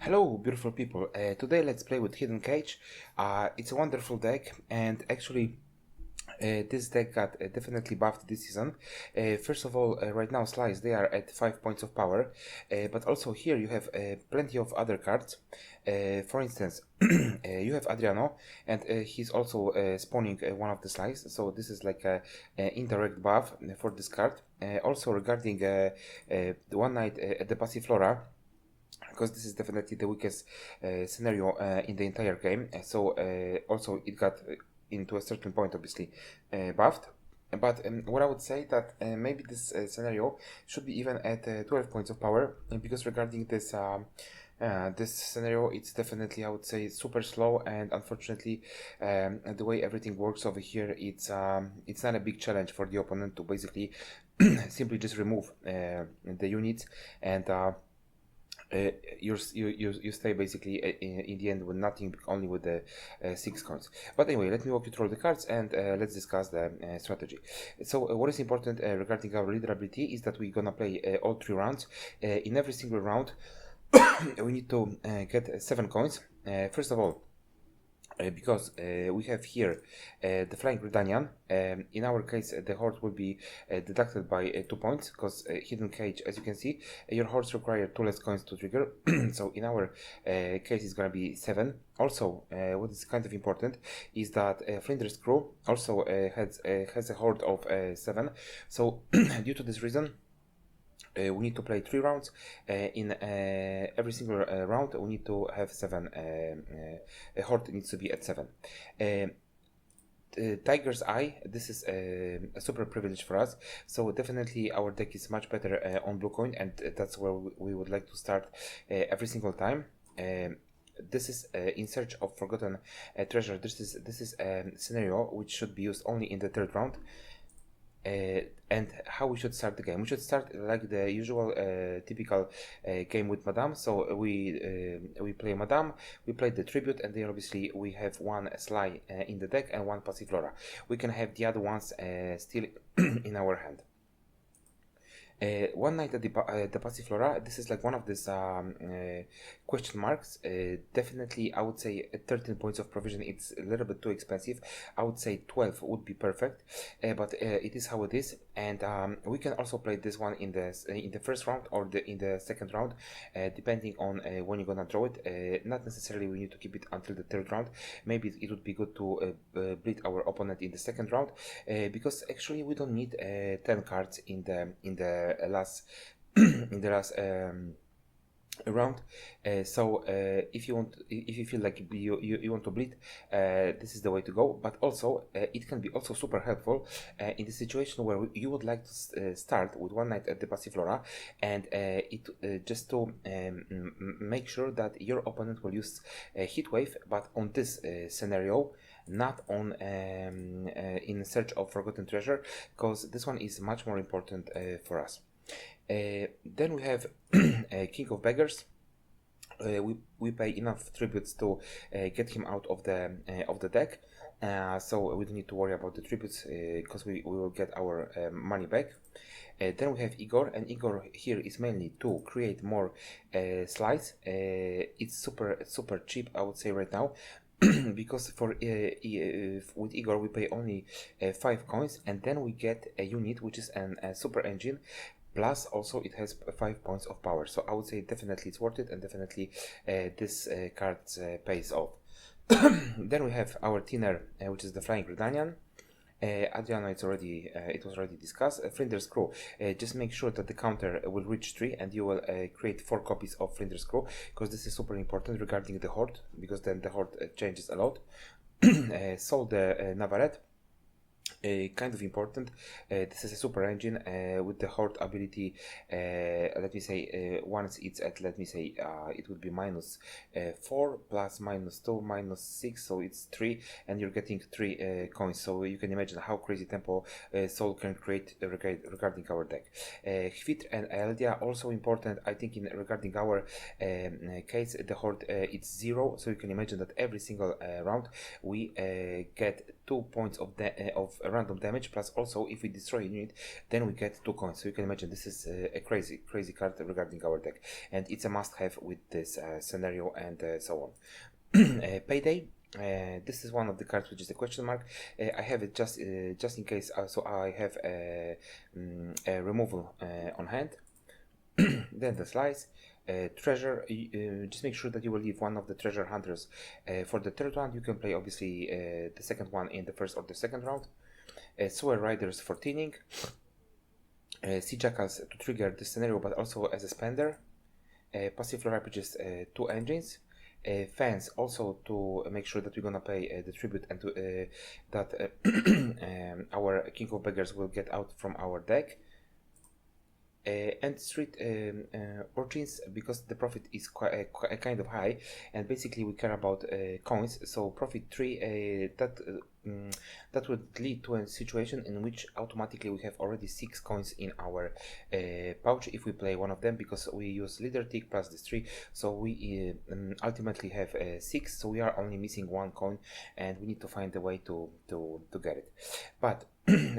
Hello, beautiful people. Today let's play with Hidden Cage. It's a wonderful deck, and actually, this deck got definitely buffed this season. First of all, right now Slies, they are at 5 points of power, but also here you have plenty of other cards. For instance, you have Adriano, and he's also spawning one of the Slies, so this is like a indirect buff for this card. Also regarding the one night at the Passiflora, because this is definitely the weakest scenario in the entire game. Also it got into a certain point obviously buffed. But what I would say that maybe this scenario should be even at 12 points of power, because regarding this scenario, it's definitely, I would say, super slow, and unfortunately, the way everything works over here, it's not a big challenge for the opponent to basically simply just remove the units, and you stay basically in the end with nothing, only with the 6 coins. But anyway, let me walk you through the cards, and let's discuss the strategy. So what is important regarding our leader ability is that we're gonna play all 3 rounds. In every single round we need to get 7 coins. First of all, because we have here the Flying Redanian. In our case, the horse will be deducted by 2 points, because Hidden Cage, as you can see, your horse requires 2 less coins to trigger. So in our case, it's gonna be 7. Also, what is kind of important is that Flinders Crew also has a horde of 7. So due to this reason, we need to play 3 rounds. In every single round, we need to have 7. A horde needs to be at 7. Tiger's Eye, this is a super privilege for us, so definitely our deck is much better on blue coin, and that's where we would like to start every single time. This is in search of forgotten treasure. This is a scenario which should be used only in the 3rd round. And how we should start the game. We should start like the usual typical game with Madame. So we play Madame, we play the tribute, and then obviously we have 1 Sly in the deck and 1 Passiflora. We can have the other ones still in our hand. One night at the Passiflora, this is like one of these question marks. Definitely, I would say 13 points of provision, it's a little bit too expensive. I would say 12 would be perfect, but it is how it is. And we can also play this one in the first round or in the 2nd round, depending on when you're gonna draw it. Not necessarily we need to keep it until the 3rd round. Maybe it would be good to bleed our opponent in the 2nd round, because actually we don't need 10 cards in the last in the last round. So if you feel like you want to bleed, this is the way to go. But also it can be also super helpful in the situation where you would like to start with one night at the Passiflora, and just to make sure that your opponent will use Heat Wave, but on this scenario, not on in search of forgotten treasure, because this one is much more important for us. Then we have King of Beggars. We pay enough tributes to get him out of the deck, so we don't need to worry about the tributes, because we will get our money back. Then we have Igor, and Igor here is mainly to create more Slies. It's super cheap, I would say, right now. Because for with Igor we pay only 5 coins, and then we get a unit which is a super engine. Plus, also it has 5 points of power, so I would say definitely it's worth it, and definitely this card pays off. Then we have our Thinner, which is the Flying Redanian. Adriano, it was already discussed. Flinders Crew, just make sure that the counter will reach 3, and you will create 4 copies of Flinders Crew, because this is super important regarding the Horde, because then the Horde changes a lot. Sold the Navarrete. Kind of important. This is a super engine with the horde ability. Let me say once it's at, let me say it would be -4 plus -2 -6, so it's 3, and you're getting 3 coins. So you can imagine how crazy tempo Soul can create regarding our deck. Hvitr and Eldia also important. I think in regarding our case, the horde it's 0, so you can imagine that every single round we get 2 points of random damage, plus also if we destroy a unit, then we get 2 coins. So you can imagine this is a crazy card regarding our deck, and it's a must-have with this scenario and so on. Payday. This is one of the cards which is a question mark. I have it just in case. So I have a removal on hand. Then the Slies. Treasure, just make sure that you will leave one of the treasure hunters for the third round. You can play obviously the second one in the first or the second round. Sewer Riders for thinning. Sea Jackals to trigger the scenario, but also as a spender. Passive Flurry purchase 2 engines. Fans also to make sure that we're gonna pay the tribute and to, that our King of Beggars will get out from our deck. And street urchins, because the profit is quite kind of high, and basically we care about coins. So profit 3, that would lead to a situation in which automatically we have already 6 coins in our pouch if we play one of them, because we use leader tick plus this 3, so we ultimately have 6. So we are only missing 1 coin, and we need to find a way to get it. But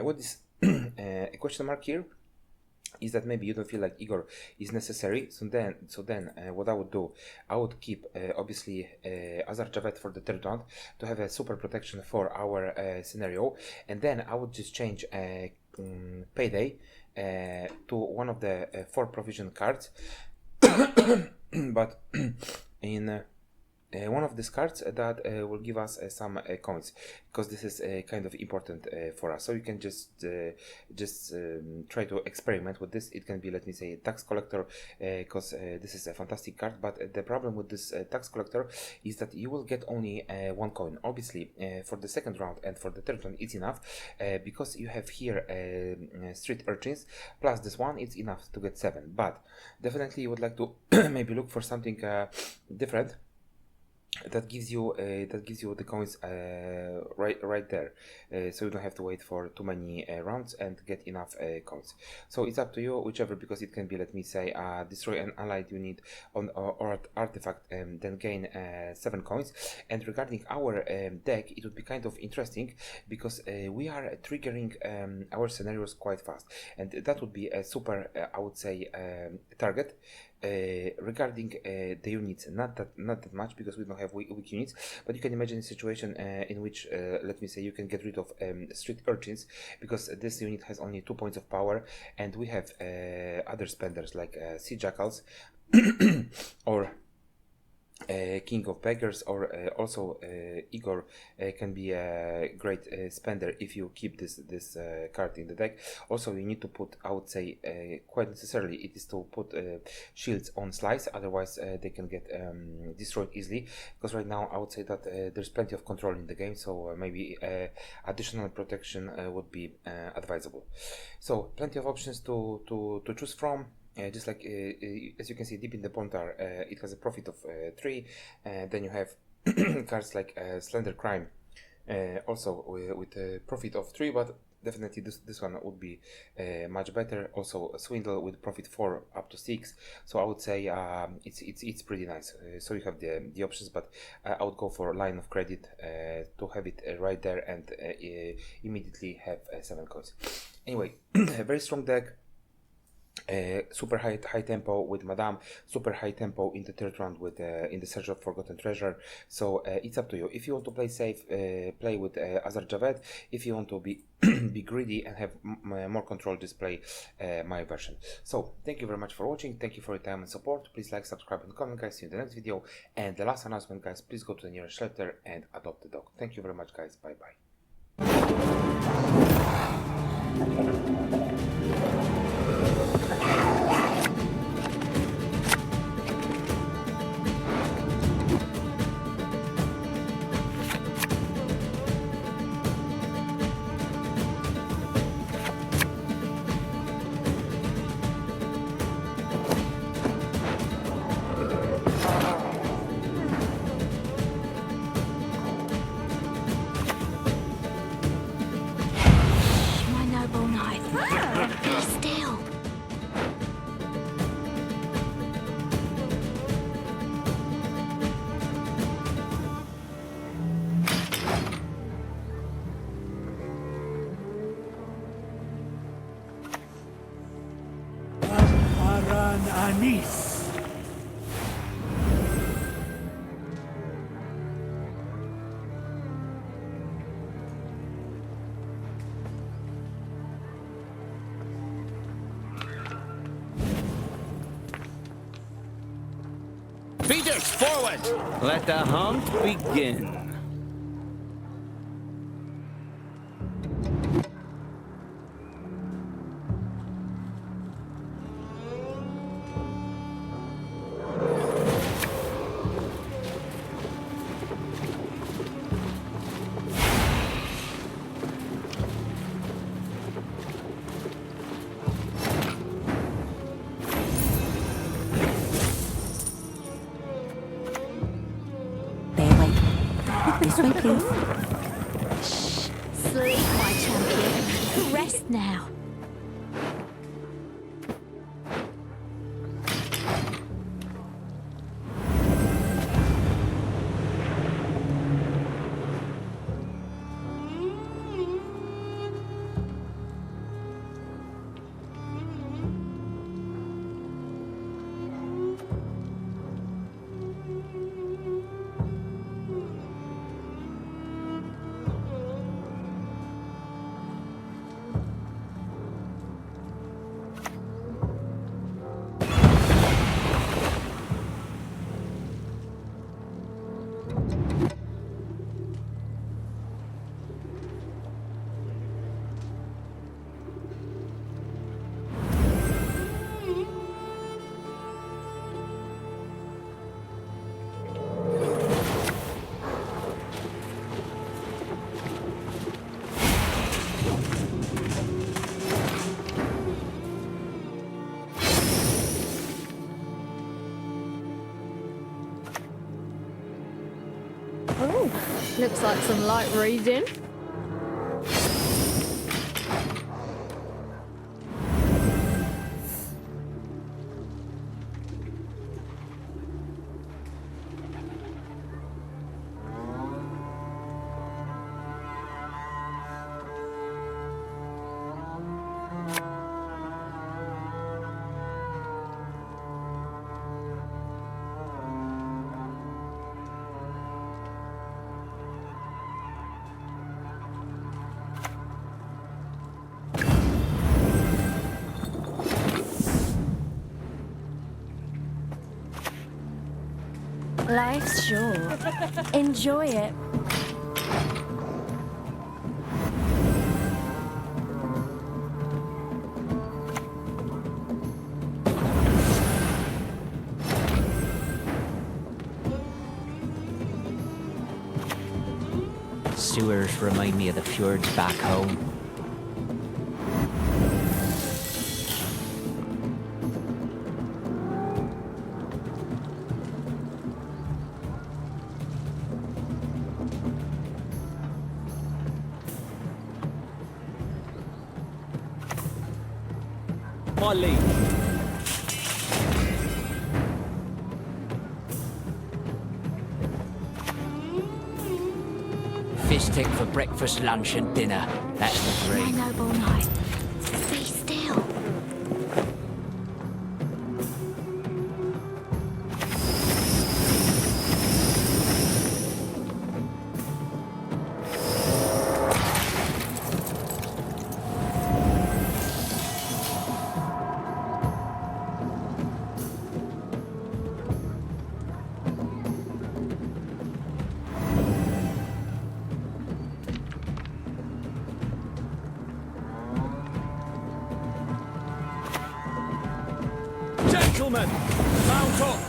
what is a question mark here is that maybe you don't feel like Igor is necessary. So then what I would do, I would keep obviously Azar Javed for the third round to have a super protection for our scenario, and then I would just change Payday to one of the 4 provision cards, but in one of these cards that will give us some coins, because this is kind of important for us. So you can just try to experiment with this. It can be, let me say, tax collector, because this is a fantastic card. But the problem with this tax collector is that you will get only 1 coin. Obviously, for the second round and for the third round, it's enough, because you have here street urchins plus this one. It's enough to get 7. But definitely, you would like to maybe look for something different that gives you the coins right there, so you don't have to wait for too many rounds and get enough coins. So it's up to you, whichever, because it can be, let me say, destroy an allied unit or artifact, then gain 7 coins. And regarding our deck, it would be kind of interesting, because we are triggering our scenarios quite fast, and that would be a super I would say target. Regarding the units, not that much, because we don't have weak units, but you can imagine a situation in which let me say you can get rid of street urchins, because this unit has only 2 points of power, and we have other spenders like sea jackals or King of Beggars, or also Igor can be a great spender if you keep this card in the deck. Also, you need to put, I would say, quite necessarily, it is to put shields on Slies, otherwise they can get destroyed easily, because right now I would say that there's plenty of control in the game, so maybe additional protection would be advisable. So plenty of options to choose from. Just like as you can see deep in the Pontar, it has a profit of 3. Then you have cards like Slender Crime, also with a profit of 3, but definitely this one would be much better. Also a Swindle with profit 4 up to 6. So I would say it's pretty nice. So you have the options, but I would go for Line of Credit to have it right there and immediately have 7 coins. Anyway, a very strong deck. Super high tempo with Madame, super high tempo in the third round with in the Search of Forgotten Treasure. So it's up to you. If you want to play safe, play with Azar Javed. If you want to be be greedy and have more control, just play my version. So thank you very much for watching. Thank you for your time and support. Please like, subscribe, and comment, guys. See you in the next video. And the last announcement, guys, please go to the nearest shelter and adopt a dog. Thank you very much, guys. Bye bye. Peace. Feeders, forward! Let the hunt begin. This way, please. Sleep, my champion. Rest now. Oh, looks like some light reading. Life's short. Enjoy it. Sewers remind me of the fjords back home. My liege. Fish stick for breakfast, lunch and dinner. That's the My dream. noble knight. Be still. Gentlemen, mount up.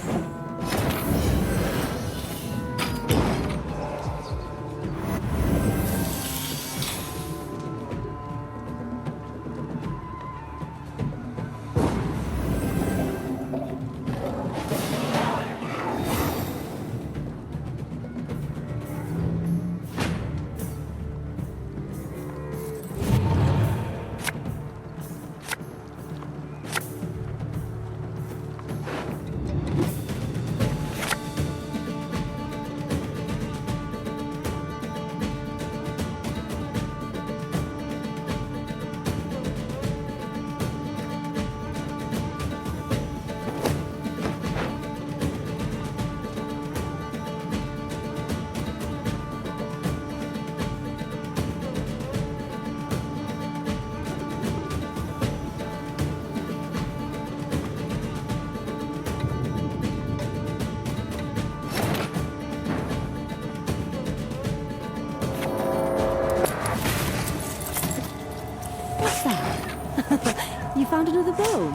You found another bone?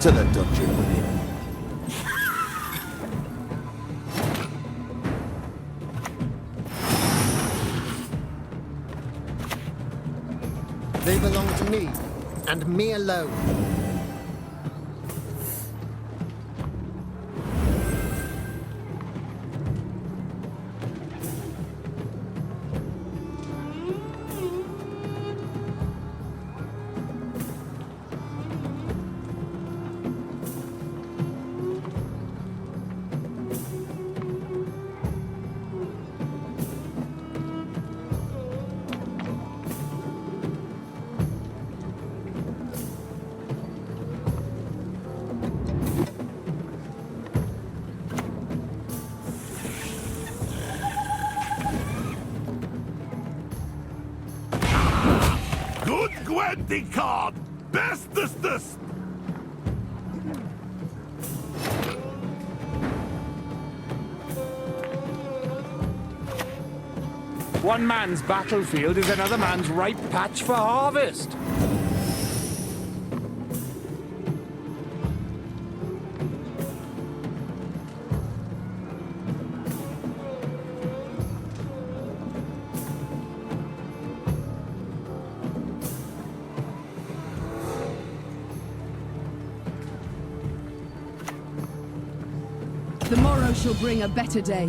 To the dungeon with him. They belong to me, and me alone. Good Gwent card! Bestestest! One man's battlefield is another man's ripe patch for harvest. The morrow shall bring a better day.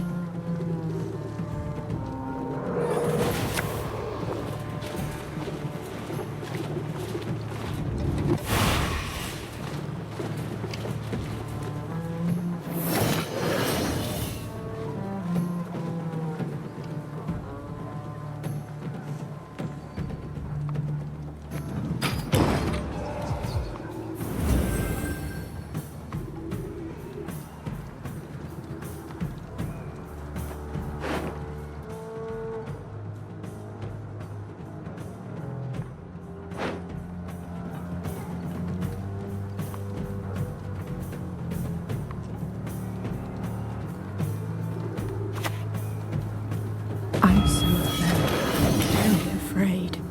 I'm so very afraid.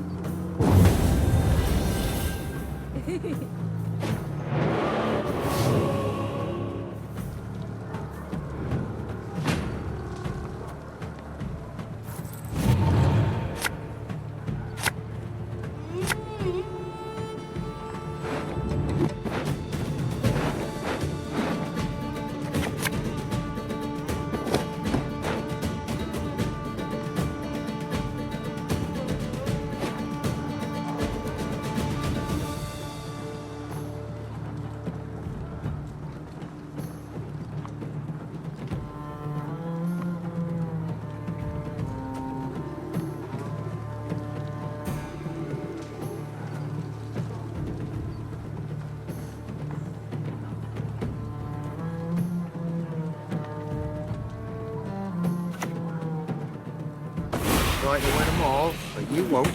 Try to win them all, but you won't.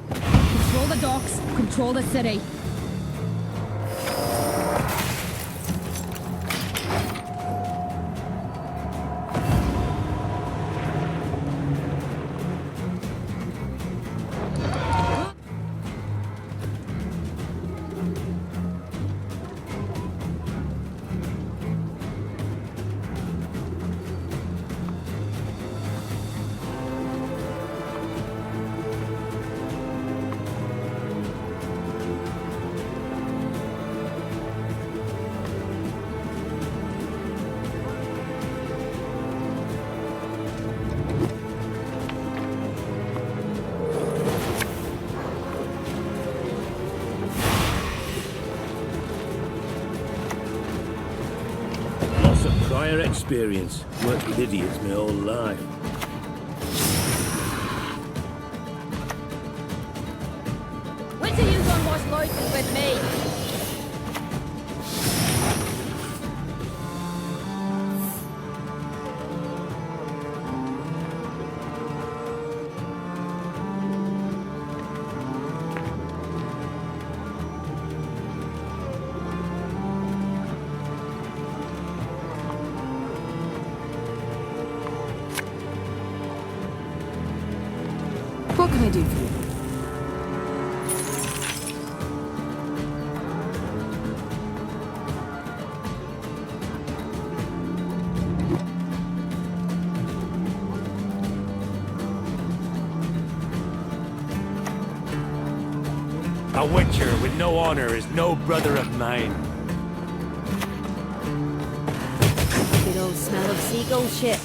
Control the docks, control the city. Lots of prior experience. Worked with idiots my whole life. Wait till you one was loitering with me. What can I do for you? A witcher with no honor is no brother of mine. Good old smell of seagull shit.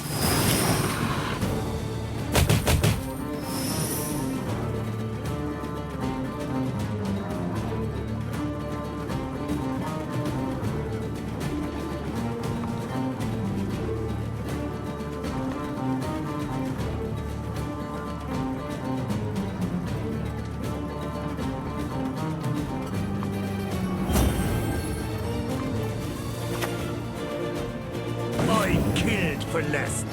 I killed for less.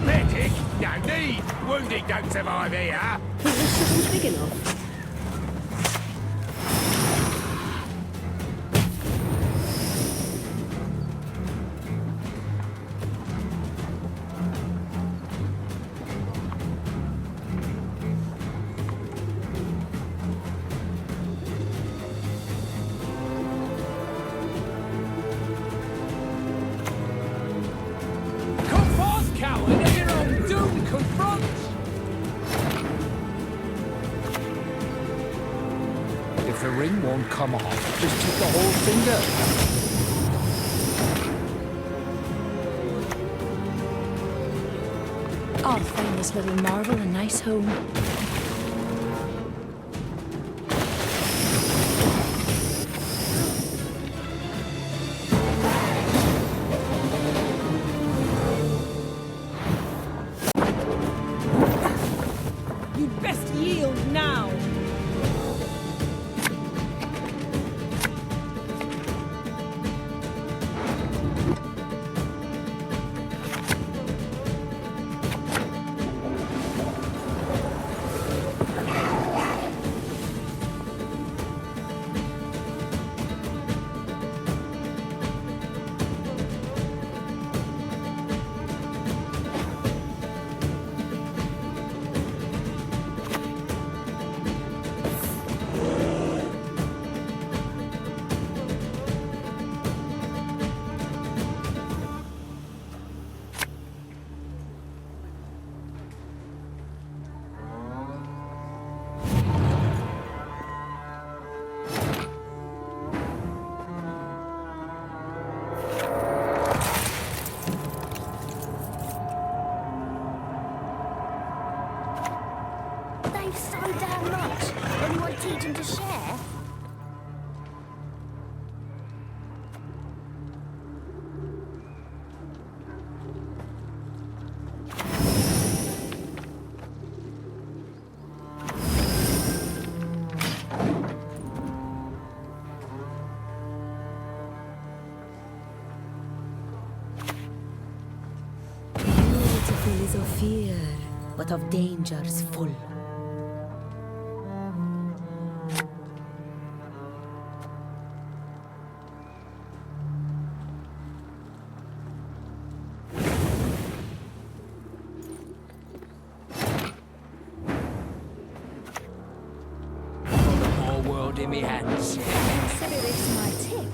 Medic? No need. Wounded don't survive here. Think this ship is big enough? Come forth, coward, and your own doom confront. If the ring won't come off, just take the whole finger. I'll find this little marvel a nice home. You best yield now! They've so damn much. Anyone teach them to share? Beautiful is of fear, but of dangers full. More world in me hands. Consider this my tip.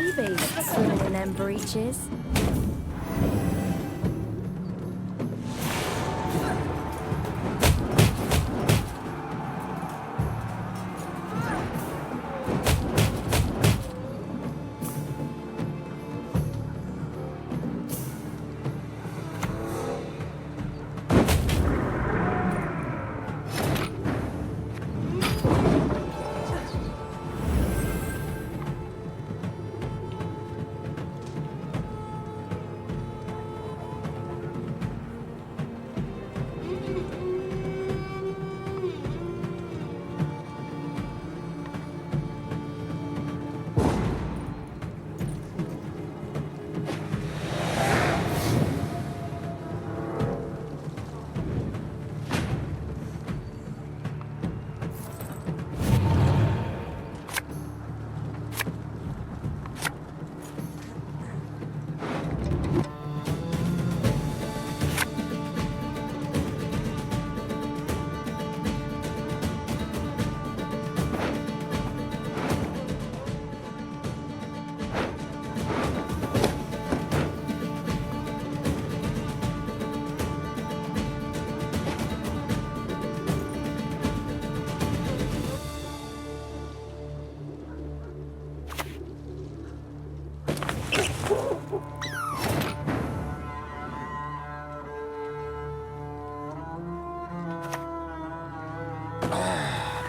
sea beasts swimming in them breeches.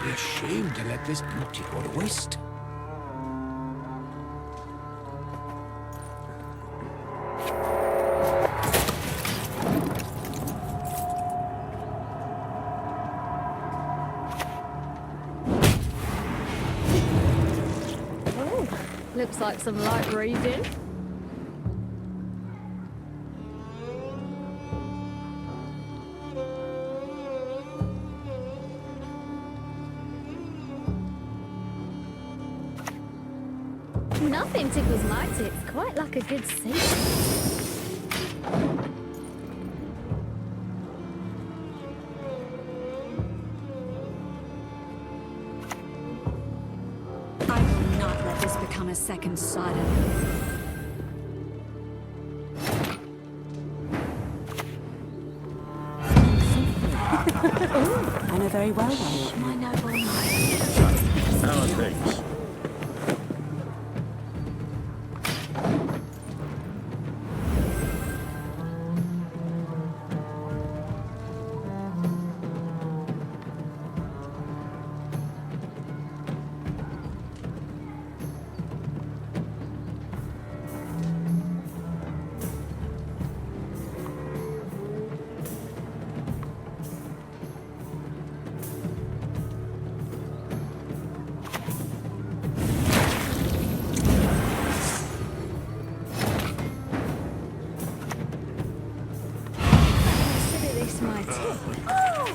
Be ashamed to let this beauty go to waste. Looks like some light reading. Nothing tickles my tits quite like a good scene. I will not let this become a second Sodom. I know very well why. My noble knight. How are things? Consider this my tip. Oh!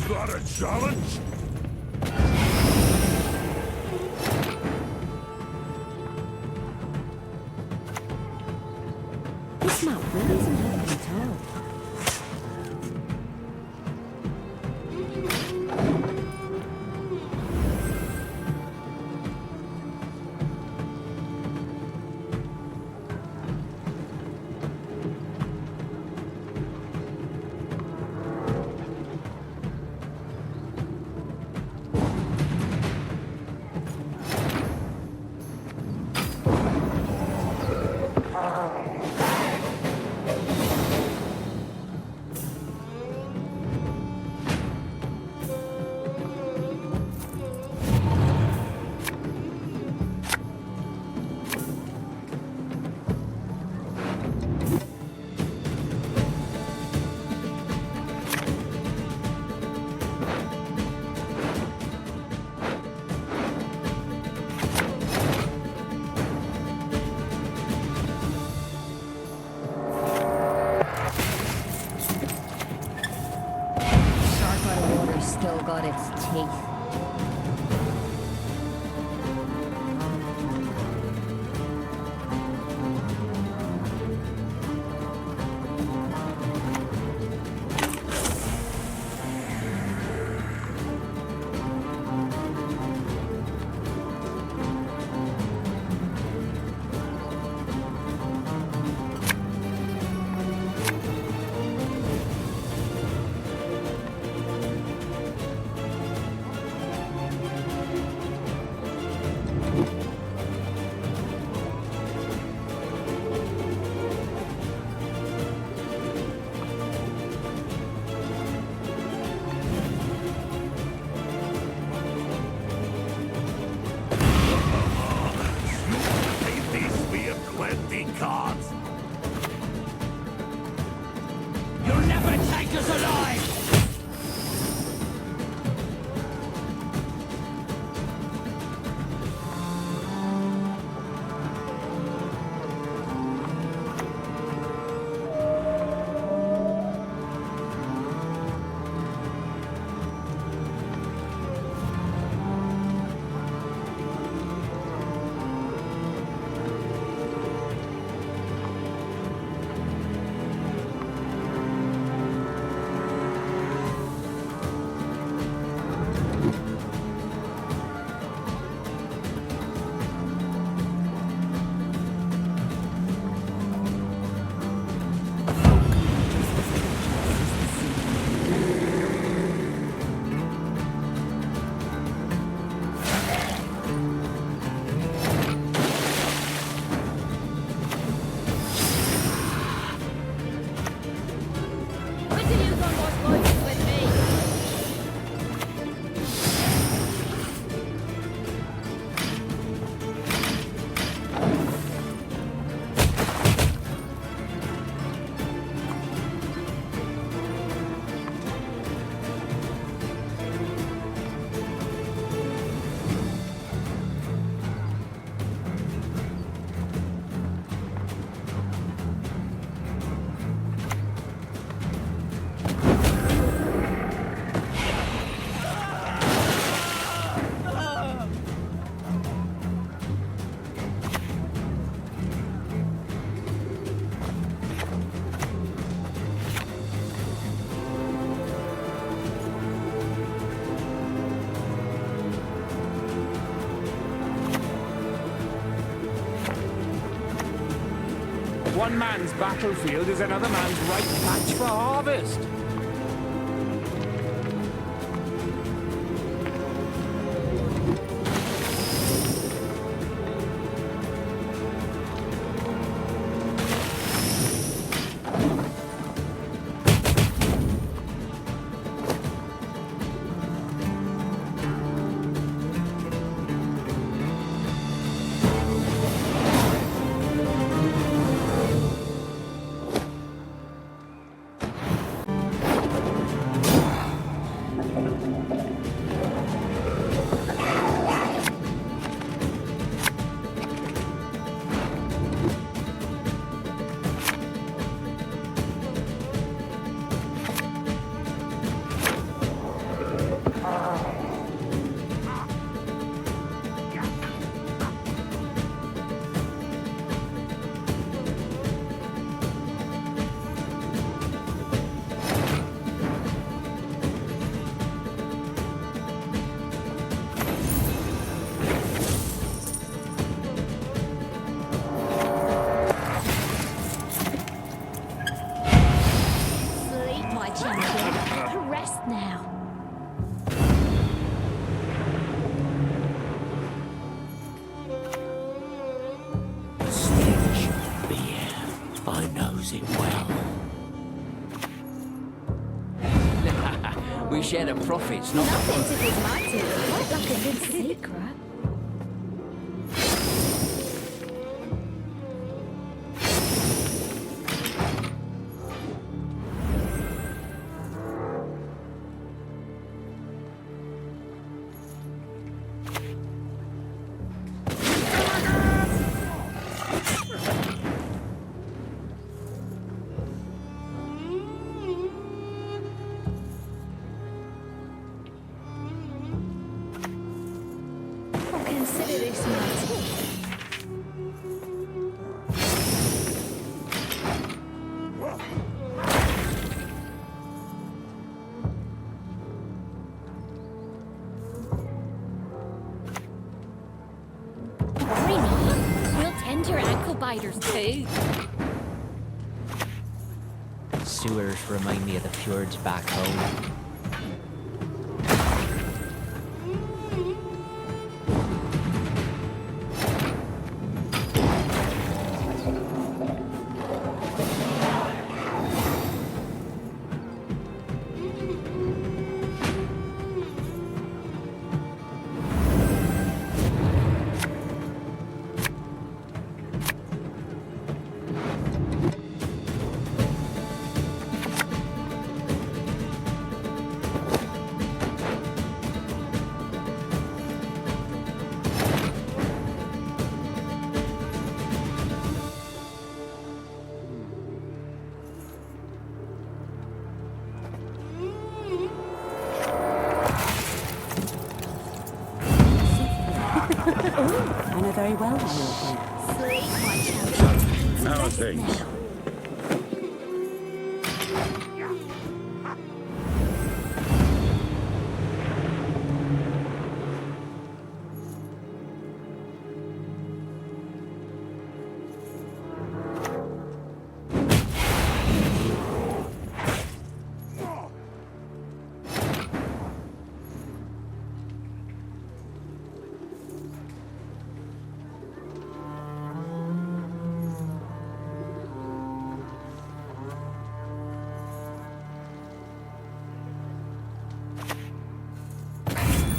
Got a challenge? This map really isn't helping at all. Still got its teeth. One man's battlefield is another man's ripe patch for harvest. Sleep, my champion. Rest now. Stench. Beer. I knows it well. We share the profits, not the Nothing tickles my tooth quite like a good secret. Consider this my tip. Worry not. We'll tend your ankle biters too. sewers remind me of the fjords back home. I know very well where you're going. Sleep, my champion. How are things?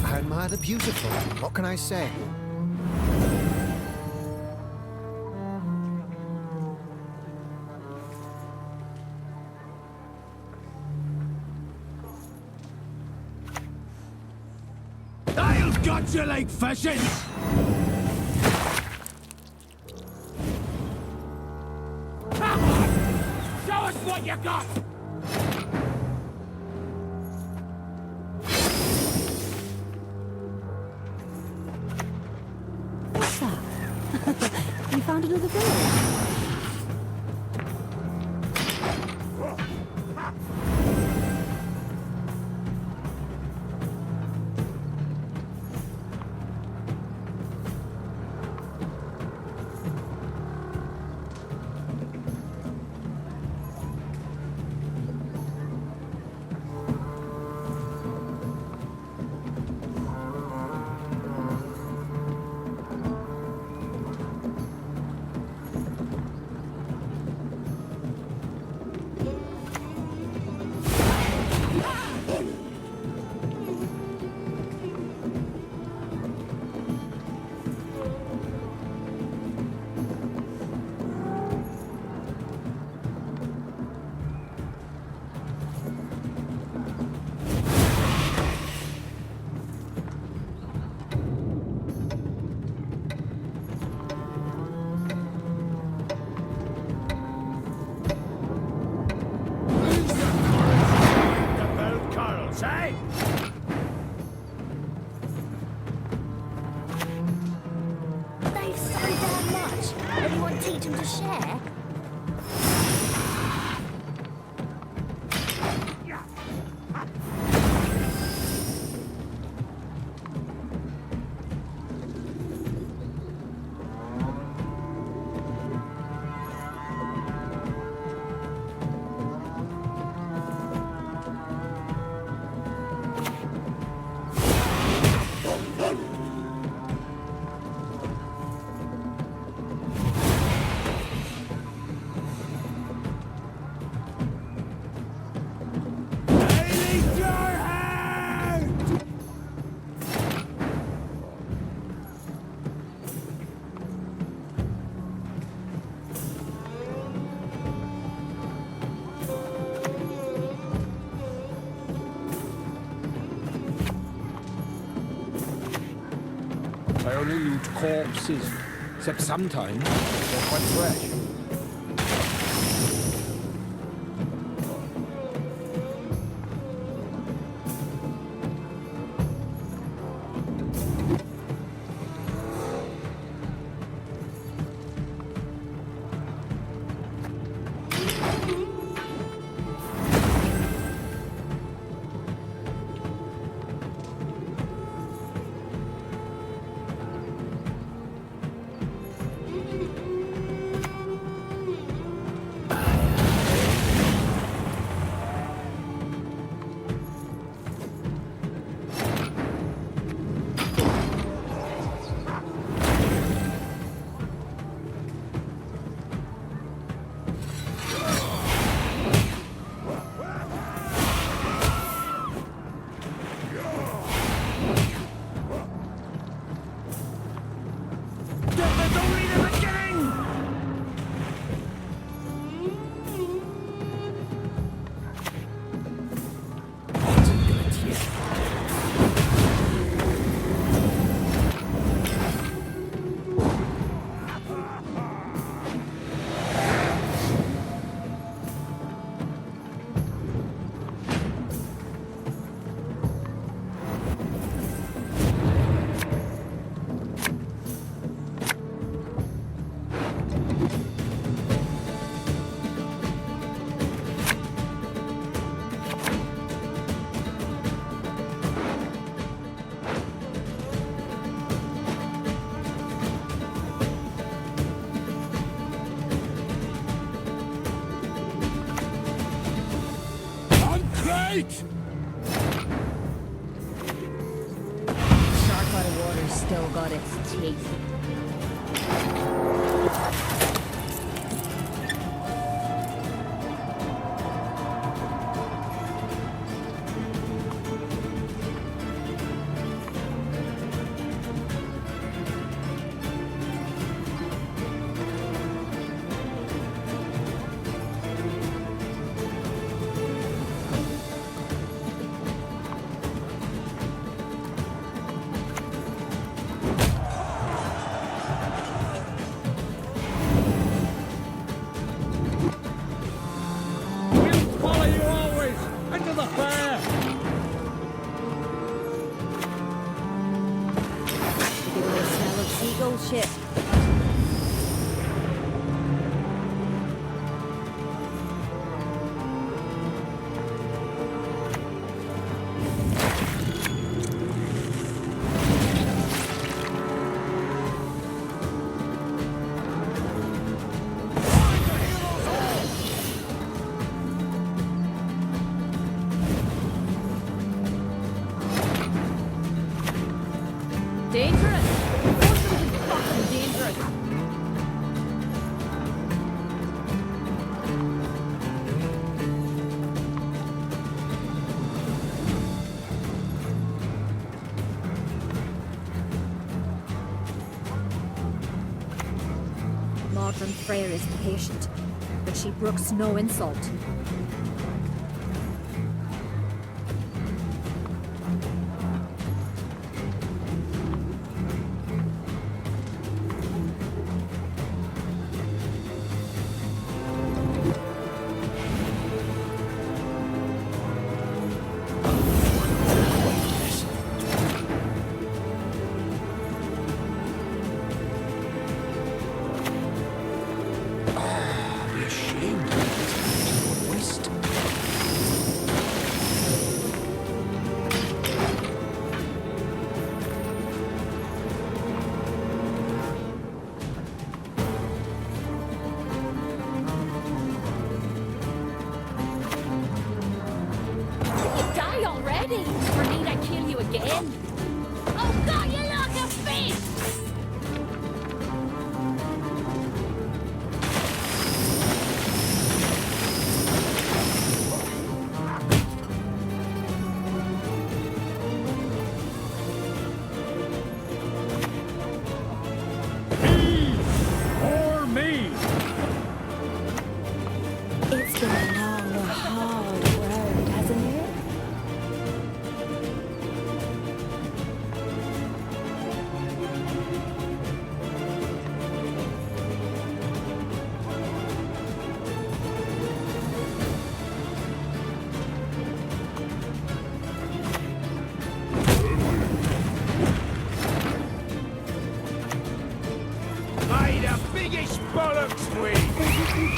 I admire the beautiful. What can I say? I've got you like fishing! Come on! Show us what you got! What's that? You found another bird? to share? I only loot corpses. Except sometimes they're quite fresh. Sharp water's still got its teeth. Shit. Dangerous! Fucking dangerous! Modern Freyr is patient, but she brooks no insult. Get in. Oh, got you like a fish! Or me! It's been a long, hard road, hasn't it? May the biggest bollocks win!